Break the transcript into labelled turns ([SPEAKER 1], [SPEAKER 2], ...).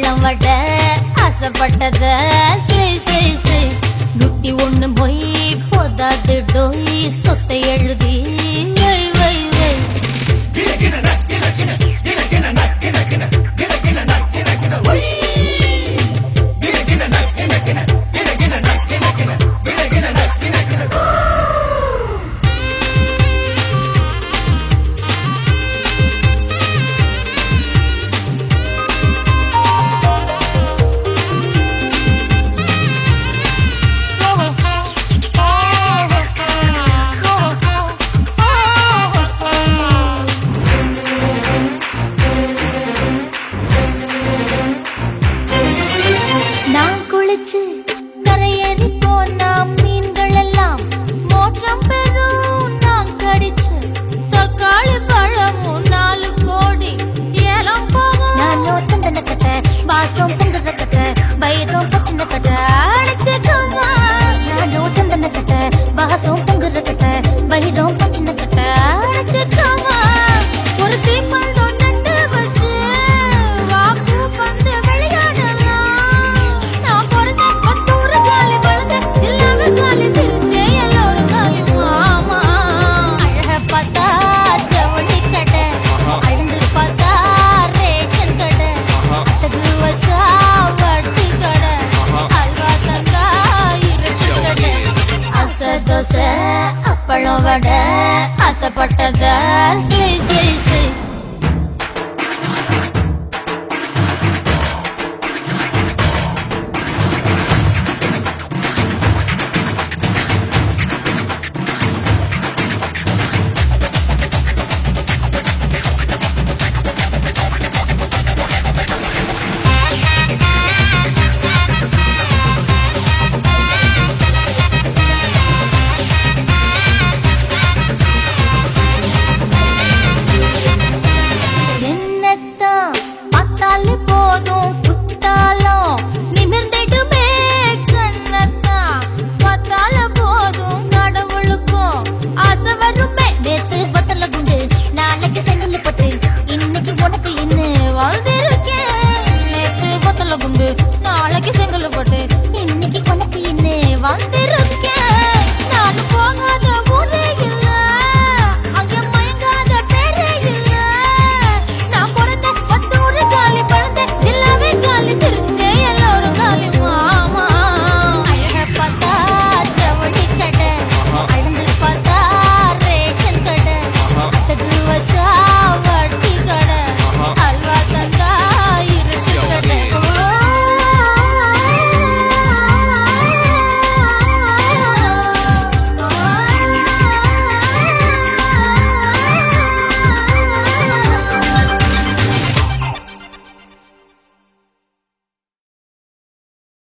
[SPEAKER 1] அப்பளம் வட ஆசைப்பட்டத நூத்தி ஒண்ணு மொய் போதாது டோய் சொத்தை எழுதி வை வை வை கரையேறி போனா மீன்கள் எல்லாம் மோற்றம் பெறும். நான் கடிச்ச தக்காளி பழமும் 4 கோடி ஏலம் போகும். நானோ தந்தன கட்ட வாசம் பொங்குற கட்ட பயிரும் பச்சின கட்ட அழைச்சுக்குமா. நானோ தந்தன கட்ட வாசம் பொங்குற கட்ட பயிரும் பச்சின கட்ட அழைச்சுக்குமா. ஒரு தீப்பந்தம் நட்டு வச்சு வாக்கு பந்து அப்பளம் வட ஆசைப்பட்டத போதும் புத்தாலும் நிமிர்ந்திடுமே கண்ணத்தான். பார்த்தால போதும் கடவுளுக்கும் ஆசை வருமே. நேத்து பத்தல குண்டு நாளைக்கு செங்கல் பட்டு இன்னைக்கு உனக்கு இன்னும் வாழ்ந்திருக்கேன். நேத்து பத்தல குண்டு நாளைக்கு செங்கல் பட்டு இன்னைக்கு உனக்கு இன்னும் வாழ்ந்திரு